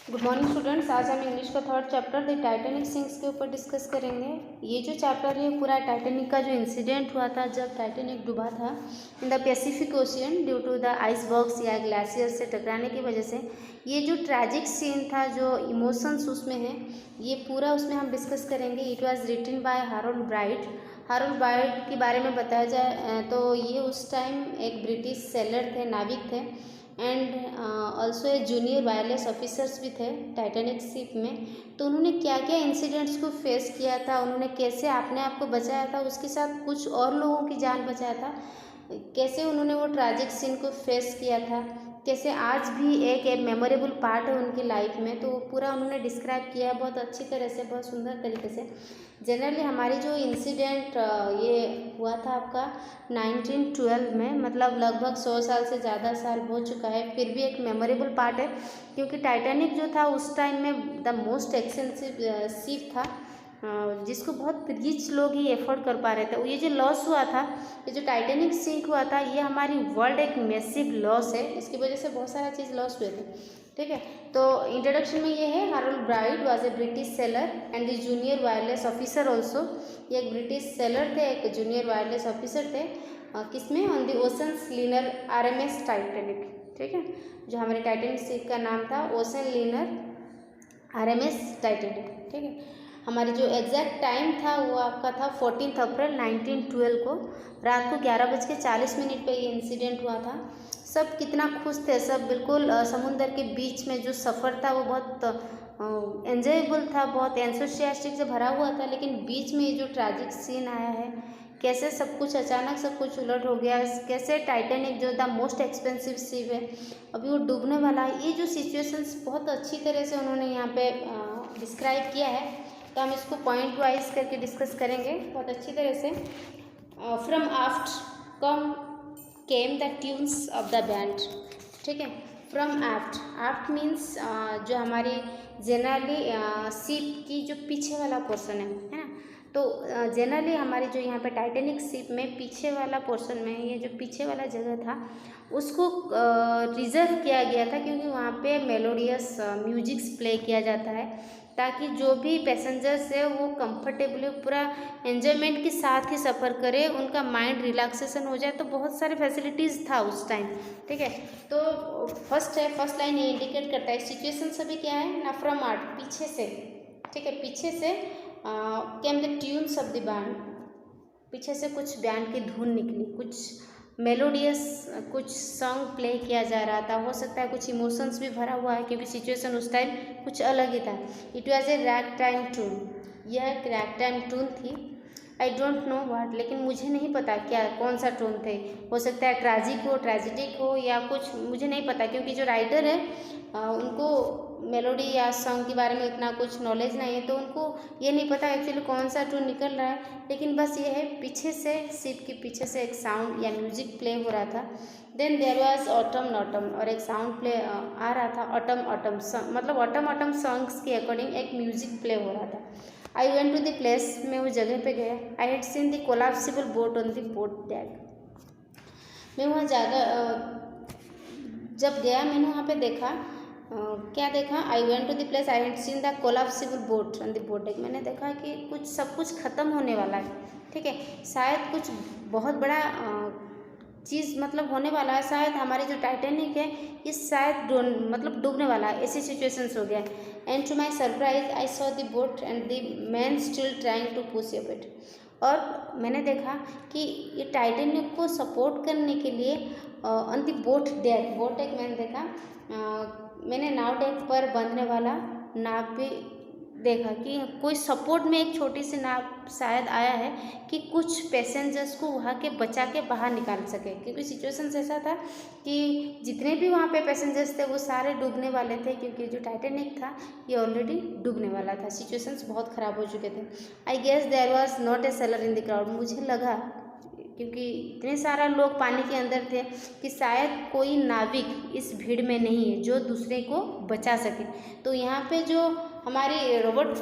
Good morning students. आज हम English का third chapter the Titanic sinks के ऊपर डिस्कस करेंगे। ये जो चैप्टर है पूरा टाइटैनिक का जो इंसिडेंट हुआ था जब टाइटैनिक डूबा था in the Pacific Ocean due to the icebergs या ग्लेशियर से टकराने की वजह से, ये जो ट्रैजिक सीन था, जो इमोशंस उसमें है, ये पूरा उसमें हम डिस्कस करेंगे। It was written by Harold Bright. Harold Bright के बारे में बताया जाए तो ये उस टाइम एक ब्रिटिश सेलर थे, नाविक थे and also a junior wireless officers भी थे टाइटैनिक शिप में। तो उन्होंने क्या क्या इंसिडेंट्स को फेस किया था, उन्होंने कैसे अपने आप को बचाया था, उसके साथ कुछ और लोगों की जान बचाया था, कैसे उन्होंने वो ट्रैजिक सीन को फेस किया था, कैसे आज भी एक मेमोरेबल पार्ट है उनकी लाइफ में। तो पूरा उन्होंने डिस्क्राइब किया है बहुत अच्छी तरह से, बहुत सुंदर तरीके से। जनरली हमारी जो इंसिडेंट ये हुआ था आपका 1912 में, मतलब लगभग 100 साल से ज़्यादा साल हो चुका है, फिर भी एक मेमोरेबल पार्ट है क्योंकि टाइटैनिक जो था उस टाइम में द मोस्ट एक्सपेंसिव शिप था, जिसको बहुत रिच लोग ही एफोर्ड कर पा रहे थे। ये जो लॉस हुआ था, ये जो टाइटैनिक सिंक हुआ था, ये हमारी वर्ल्ड एक मैसिव लॉस है। इसकी वजह से बहुत सारा चीज़ लॉस हुए थे, ठीक है। तो इंट्रोडक्शन में ये है, Harold bright was a British seller and the junior wireless officer also. ये एक ब्रिटिश सेलर थे, एक जूनियर वायरलेस ऑफिसर थे, किसमें, on the ocean linear RMS Titanic, ठीक है। जो हमारे टाइटैनिक शिप का नाम था ओशन लीनर RMS टाइटैनिक, ठीक है। हमारी जो एग्जैक्ट टाइम था वो आपका था 14 अप्रैल 1912 को, रात को 11:40 पे ये इंसिडेंट हुआ था। सब कितना खुश थे, सब बिल्कुल समुंदर के बीच में जो सफ़र था वो बहुत एन्जॉयबल था, बहुत एंथुसियास्टिक से भरा हुआ था। लेकिन बीच में ये जो ट्रैजिक सीन आया है, कैसे सब कुछ अचानक सब कुछ उलट हो गया, कैसे टाइटैनिक जो द मोस्ट एक्सपेंसिव शिप है अभी वो डूबने वाला है, ये जो सिचुएशंस बहुत अच्छी तरह से उन्होंने यहाँ पे डिस्क्राइब किया है। तो हम इसको पॉइंट वाइज करके डिस्कस करेंगे बहुत अच्छी तरह से। From aft come came the tunes of the band, ठीक है। फ्रॉम आफ्ट, आफ्ट मीन्स जो हमारी जनरली शिप की जो पीछे वाला पोर्शन है ना। तो जनरली हमारी जो यहाँ पे टाइटैनिक शिप में पीछे वाला पोर्शन में, ये जो पीछे वाला जगह था उसको रिजर्व किया गया था क्योंकि वहाँ पे मेलोडियस म्यूजिक्स प्ले किया जाता है ताकि जो भी पैसेंजर्स है वो कंफर्टेबली पूरा एन्जॉयमेंट के साथ ही सफ़र करे, उनका माइंड रिलैक्सेशन हो जाए। तो बहुत सारे फैसिलिटीज़ था उस टाइम, ठीक है। तो फर्स्ट है, फर्स्ट लाइन ये इंडिकेट करता है सिचुएशन सभी क्या है ना, फ्रॉम आर्ट, पीछे से, ठीक है, पीछे से केम the tunes of the band, पीछे से कुछ बैंड की धुन निकली, कुछ मेलोडियस कुछ सॉन्ग प्ले किया जा रहा था। हो सकता है कुछ इमोशंस भी भरा हुआ है क्योंकि सिचुएशन उस टाइम कुछ अलग ही था। It was a rag time tune, यह एक रैग टाइम ट्यून थी। आई डोंट नो व्हाट, लेकिन मुझे नहीं पता क्या कौन सा ट्यून थे। हो सकता है ट्रैजिक हो, ट्रेजिडिक हो या कुछ, मुझे नहीं पता क्योंकि जो राइटर है उनको मेलोडी या सॉन्ग के बारे में इतना कुछ नॉलेज नहीं है, तो उनको ये नहीं पता एक्चुअली कौन सा ट्यून निकल रहा है। लेकिन बस ये है पीछे से, शिप के पीछे से एक साउंड या म्यूजिक प्ले हो रहा था। देन देयर वाज ऑटम नॉटम, और एक साउंड प्ले आ रहा था, ऑटम ऑटम मतलब ऑटम ऑटम सॉन्ग्स के अकॉर्डिंग एक म्यूजिक प्ले हो रहा था। I went to the place, मैं उस जगह पे गया। I had seen the collapsible boat on the boat deck, मैं वहाँ जब गया मैंने वहाँ पे देखा, क्या देखा, I went to the place, I had seen the collapsible boat on the boat deck, मैंने देखा कि कुछ सब कुछ ख़त्म होने वाला है, ठीक है। शायद कुछ बहुत बड़ा चीज़ मतलब होने वाला है, शायद हमारी जो टाइटैनिक है ये शायद मतलब डूबने वाला है, ऐसी सिचुएशंस हो गया। And to my surprise I saw the boat and the man still trying to push it, और मैंने देखा कि ये टाइटैनिक को सपोर्ट करने के लिए on the boat deck, boat deck मैंने देखा, मैंने नाव डेक पर बंधने वाला नाव भी देखा कि कोई सपोर्ट में एक छोटी सी नाव शायद आया है कि कुछ पैसेंजर्स को वहाँ के बचा के बाहर निकाल सके, क्योंकि सिचुएशन ऐसा था कि जितने भी वहाँ पे पैसेंजर्स थे वो सारे डूबने वाले थे क्योंकि जो टाइटैनिक था ये ऑलरेडी डूबने वाला था, सिचुएशंस बहुत ख़राब हो चुके थे। I guess there was not a sailor in the crowd, मुझे लगा क्योंकि इतने सारा लोग पानी के अंदर थे कि शायद कोई नाविक इस भीड़ में नहीं है जो दूसरे को बचा सके। तो यहाँ पे जो हमारे रॉबर्ट,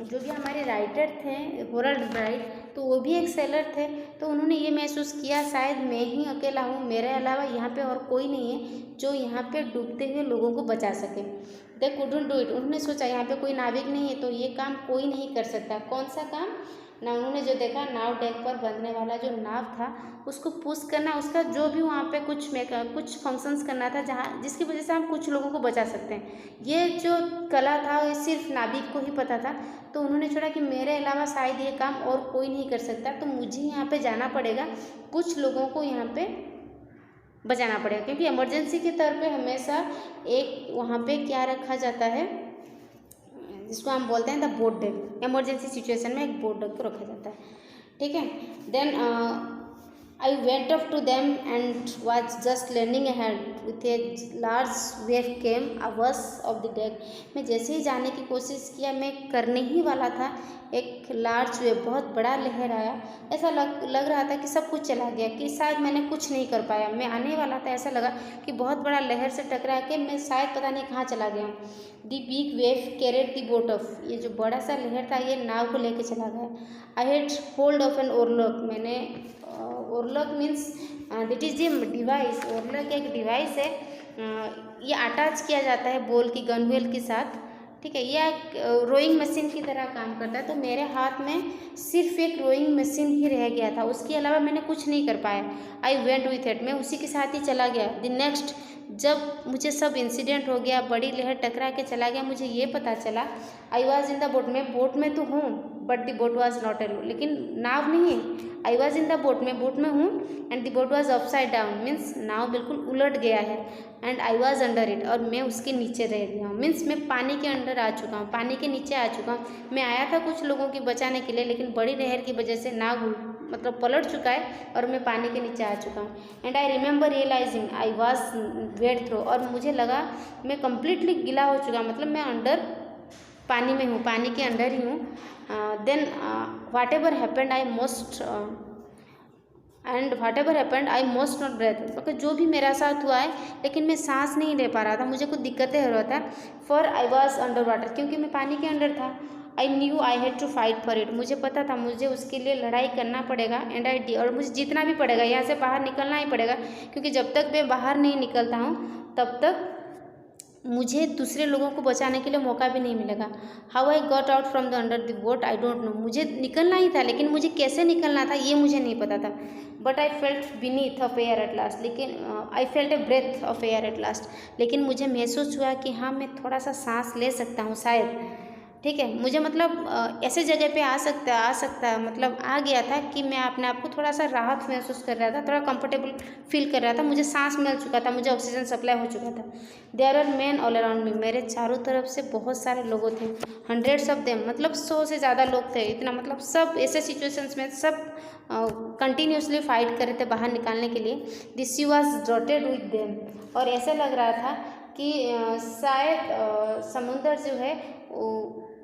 जो भी हमारे राइटर थे हैरोल्ड ब्राइट, तो वो भी एक सेलर थे। तो उन्होंने ये महसूस किया शायद मैं ही अकेला हूँ, मेरे अलावा यहाँ पे और कोई नहीं है जो यहाँ पे डूबते हुए लोगों को बचा सके। They couldn't do it. उन्होंने सोचा यहाँ पे कोई नाविक नहीं है तो ये काम कोई नहीं कर सकता। कौन सा काम ना? उन्होंने जो देखा नाव डेक पर बंधने वाला जो नाव था उसको पुश करना, उसका जो भी वहाँ पे कुछ फंक्शंस करना था जहाँ जिसकी वजह से हम कुछ लोगों को बचा सकते हैं। ये जो कला था ये सिर्फ नाविक को ही पता था। तो उन्होंने छोड़ा कि मेरे अलावा शायद ये काम और कोई नहीं कर सकता, तो मुझे यहाँ पे जाना पड़ेगा, कुछ लोगों को यहाँ पे बचाना पड़ेगा। क्योंकि इमरजेंसी के तौर पे हमेशा एक वहाँ पे क्या रखा जाता है जिसको हम बोलते हैं the boat deck. Emergency situation में एक बोट डेक को रखा जाता है, ठीक है। Then I went up to them and was just landing ahead with a large wave came ours of the deck. मैं जैसे ही जाने की कोशिश किया, मैं करने ही वाला था, एक लार्ज वेव, बहुत बड़ा लहर आया। ऐसा लग रहा था कि सब कुछ चला गया, कि शायद मैंने कुछ नहीं कर पाया। मैं आने वाला था, ऐसा लगा कि बहुत बड़ा लहर से टकरा के मैं शायद पता नहीं कहाँ चला गया। The big wave carried the boat off. ये जो बड़ा सा लहर था ये नाव को लेके चला गया। I had hold of an oarlock. मैंने oarlock means that is a device. Oarlock एक डिवाइस है, ये अटैच किया जाता है बोल की गनवेल के साथ, ठीक है। यह एक रोइंग मशीन की तरह काम करता है। तो मेरे हाथ में सिर्फ एक रोइंग मशीन ही रह गया था, उसके अलावा मैंने कुछ नहीं कर पाया। I went with it. मैं उसी के साथ ही चला गया। द नेक्स्ट, जब मुझे सब इंसिडेंट हो गया, बड़ी लहर टकरा के चला गया, मुझे ये पता चला I was in the boat. मैं बोट में तो हूँ but the boat was not एलो, लेकिन नाव नहीं है। I was in the boat, मैं बोट में हूँ and the boat was upside down means नाव बिल्कुल उलट गया है। And I was under it, और मैं उसके नीचे रह गया हूँ। मीन्स मैं पानी के अंदर आ चुका हूँ, पानी के नीचे आ चुका हूँ। मैं आया था कुछ लोगों की बचाने के लिए, लेकिन बड़ी लहर की वजह से नाव मतलब पलट चुका है और मैं पानी के नीचे आ चुका हूँ। And I remember realising I was wet through, और मुझे लगा मैं कम्प्लीटली गीला हो चुका, मतलब मैं अंडर पानी में हूँ, पानी के अंदर ही हूँ। Then whatever happened I most I most not breath. मतलब जो भी मेरा साथ हुआ है, लेकिन मैं सांस नहीं ले पा रहा था, मुझे कुछ दिक्कतें हो रहा था। For I was under water, क्योंकि मैं पानी के अंदर था। I knew I had to fight for it, मुझे पता था मुझे उसके लिए लड़ाई करना पड़ेगा। एंड आई डी, और मुझे जीतना भी पड़ेगा, यहाँ से बाहर निकलना ही पड़ेगा, क्योंकि जब तक मैं बाहर नहीं निकलता हूँ तब तक मुझे दूसरे लोगों को बचाने के लिए मौका भी नहीं मिलेगा। How I got out from the under the boat I don't know. मुझे निकलना ही था, लेकिन मुझे कैसे निकलना था ये मुझे नहीं पता था। But I felt beneath of air at last, लेकिन I felt a breath of air at last, लेकिन मुझे महसूस हुआ कि हाँ मैं थोड़ा सा सांस ले सकता हूँ शायद, ठीक है। मुझे मतलब ऐसे जगह पे आ सकता मतलब आ गया था कि मैं अपने आप को थोड़ा सा राहत महसूस कर रहा था, थोड़ा कंफर्टेबल फील कर रहा था, मुझे सांस मिल चुका था, मुझे ऑक्सीजन सप्लाई हो चुका था। There are man all around me, मेरे चारों तरफ से बहुत सारे लोग थे। हंड्रेड्स ऑफ देम, मतलब 100 से ज़्यादा लोग थे, इतना मतलब सब ऐसे सिचुएशंस में सब कंटिन्यूसली फाइट कर रहे थे बाहर निकालने के लिए। This sea was dotted with them, और ऐसा लग रहा था कि शायद समुंदर जो है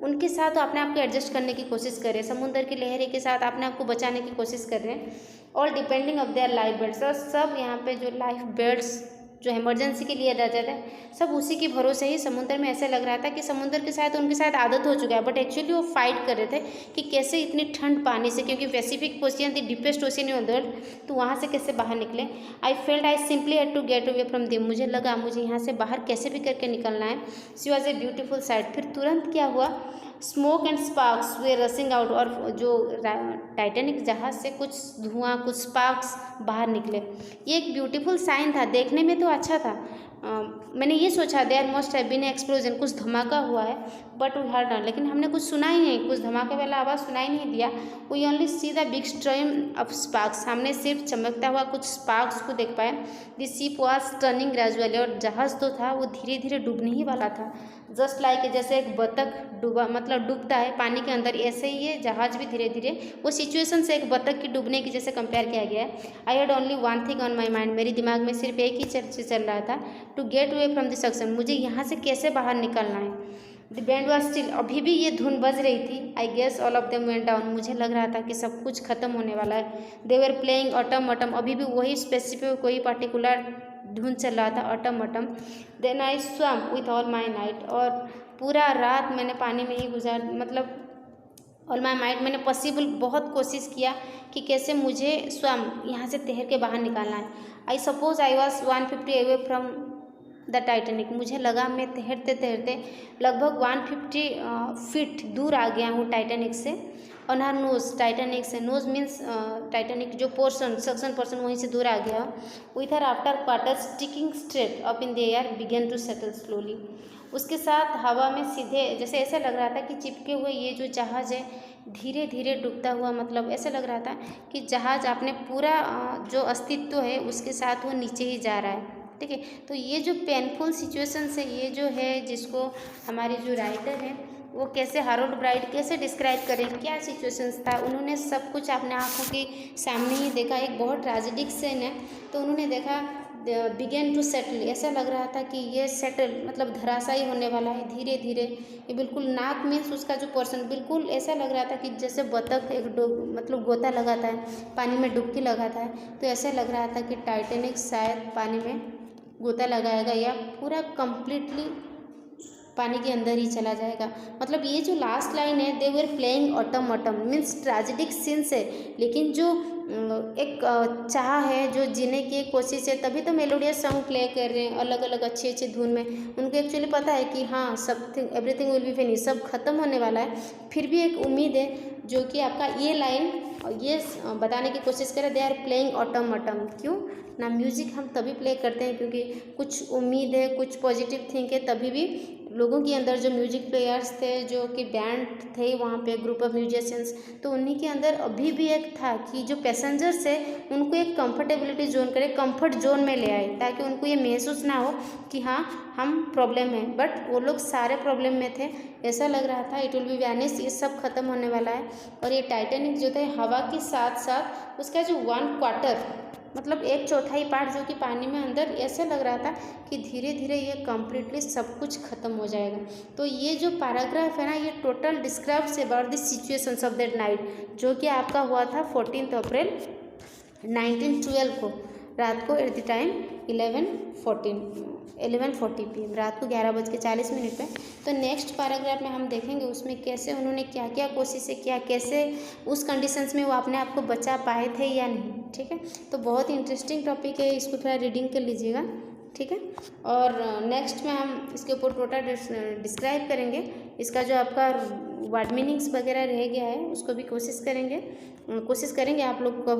उनके साथ तो अपने आप को एडजस्ट करने की कोशिश कर रहे हैं, समुंदर की लहरें के साथ अपने आप को बचाने की कोशिश कर रहे हैं। All depending of their life beds, और सब यहाँ पे जो लाइफ बेड्स जो इमरजेंसी के लिए रह जाता है सब उसी के भरोसे ही समुद्र में। ऐसे लग रहा था कि समुद्र के साथ उनके साथ आदत हो चुका है, बट एक्चुअली वो फाइट कर रहे थे कि कैसे इतनी ठंड पानी से, क्योंकि Pacific Ocean the deepest ocean in the world, तो वहाँ से कैसे बाहर निकले। I felt I simply had to get away from them, मुझे लगा मुझे यहाँ से बाहर कैसे भी करके निकलना है। She was a beautiful sight. फिर तुरंत क्या हुआ, smoke and sparks way रसिंग out, और जो टाइटैनिक जहाज़ से कुछ धुआं कुछ स्पार्क्स बाहर निकले। ये एक ब्यूटीफुल साइन था, देखने में तो अच्छा था। मैंने ये सोचा there must have been explosion, कुछ धमाका हुआ है, बट वी हर्ड नॉट, लेकिन हमने कुछ सुना ही नहीं, कुछ धमाके वाला आवाज़ सुनाई नहीं दिया। We only see the big stream of sparks, हमने सिर्फ चमकता हुआ कुछ स्पार्क्स को देख पाए। This ship was turning gradually, और जहाज़ तो था वो धीरे धीरे डूबने ही वाला था। जस्ट लाइक जैसे एक बतख डूबा मतलब डूबता है पानी के अंदर, ऐसे ही ये जहाज़ भी धीरे धीरे वो सिचुएशन से एक बतख की डूबने की जैसे कंपेयर किया गया है। I had only one thing on my mind, मेरे दिमाग में सिर्फ एक ही चर्चा चल रहा था, to get away from this suction, मुझे यहाँ से कैसे बाहर निकलना है। द बैंड वॉज स्टिल, अभी भी ये धुन बज रही थी। I guess all of them went down, मुझे लग रहा था कि सब कुछ खत्म होने वाला है। They were playing autumn autumn, अभी भी वही स्पेसिफिक कोई पर्टिकुलर धुन चल रहा था, autumn autumn. Then I swam with all my night, और पूरा रात मैंने पानी में ही गुजार मतलब ऑल माई माइंड, मैंने पॉसिबल बहुत कोशिश किया कि कैसे मुझे स्वयं यहाँ से तैर के बाहर निकालना है। I suppose I was 150 away from the Titanic. मुझे लगा मैं तैरते तैरते लगभग 150 फीट दूर आ गया हूँ टाइटैनिक से। ऑन हर नोज, टाइटैनिक से, नोज मीन्स टाइटैनिक जो पोर्शन, सक्शन पोर्शन, वहीं से दूर आ गया। With her after quarter sticking straight up in the air began to settle slowly. उसके साथ हवा में सीधे, जैसे ऐसे लग रहा था कि चिपके हुए ये जो जहाज़ है धीरे धीरे डूबता हुआ, मतलब ऐसे लग रहा था कि जहाज़ अपने पूरा जो अस्तित्व है उसके साथ वो नीचे ही जा रहा है। ठीक है, तो ये जो पेनफुल सिचुएशन है, ये जो है जिसको हमारे जो राइटर है वो कैसे, हारोल्ड ब्राइट कैसे डिस्क्राइब करें, क्या सिचुएशंस था, उन्होंने सब कुछ अपने आँखों के सामने ही देखा। एक बहुत ट्रेजिडिक सीन है, तो उन्होंने देखा बिगेन टू सेटल, ऐसा लग रहा था कि ये सेटल मतलब धराशायी होने वाला है धीरे धीरे। ये बिल्कुल नाक मीन्स उसका जो पोर्शन बिल्कुल ऐसा लग रहा था कि जैसे बतख एक मतलब गोता लगाता है, पानी में डुबकी लगाता है, तो ऐसा लग रहा था कि टाइटैनिक शायद पानी में गोता लगाएगा या पूरा कंप्लीटली पानी के अंदर ही चला जाएगा। मतलब ये जो लास्ट लाइन है, they were playing autumn autumn means tragic scenes है, लेकिन जो एक चाह है, जो जीने की कोशिश है, तभी तो मेलोडियस सॉन्ग प्ले कर रहे हैं अलग अलग अच्छे अच्छे धुन में। उनको एक्चुअली पता है कि हाँ something everything will be finish, सब खत्म होने वाला है, फिर भी एक उम्मीद है जो कि आपका ये लाइन ये बताने की कोशिश करें, they are playing autumn autumn. क्यों ना, म्यूज़िक हम तभी प्ले करते हैं क्योंकि कुछ उम्मीद है, कुछ पॉजिटिव थिंक है, तभी भी लोगों के अंदर जो म्यूजिक प्लेयर्स थे, जो कि बैंड थे वहाँ पे, ग्रुप ऑफ म्यूजिशियंस, तो उन्हीं के अंदर अभी भी एक था कि जो पैसेंजर्स है उनको एक कंफर्टेबिलिटी जोन करे, कंफर्ट जोन में ले आए, ताकि उनको ये महसूस ना हो कि हाँ हम प्रॉब्लम है। बट वो लोग सारे प्रॉब्लम में थे, ऐसा लग रहा था इट विल बी वैनिश, ये सब खत्म होने वाला है। और ये टाइटैनिक जो था हवा के साथ साथ उसका जो 1/4 मतलब 1/4 पार्ट जो कि पानी में अंदर, ऐसे लग रहा था कि धीरे धीरे ये कम्प्लीटली सब कुछ खत्म हो जाएगा। तो ये जो पैराग्राफ है ना, ये total describes about the situations of that night, जो कि आपका हुआ था 14 अप्रैल 1912 को, रात को एट द टाइम 11:40 PM, रात को 11:40 पे। तो नेक्स्ट पैराग्राफ में हम देखेंगे उसमें कैसे उन्होंने क्या क्या कोशिशें किया, कैसे उस कंडीशंस में वो अपने आप को बचा पाए थे या नहीं। ठीक है, तो बहुत ही इंटरेस्टिंग टॉपिक है, इसको थोड़ा रीडिंग कर लीजिएगा। ठीक है, और नेक्स्ट में हम इसके ऊपर टोटल डिस्क्राइब करेंगे, इसका जो आपका वर्ड मीनिंग्स वगैरह रह गया है उसको भी कोशिश करेंगे आप लोग को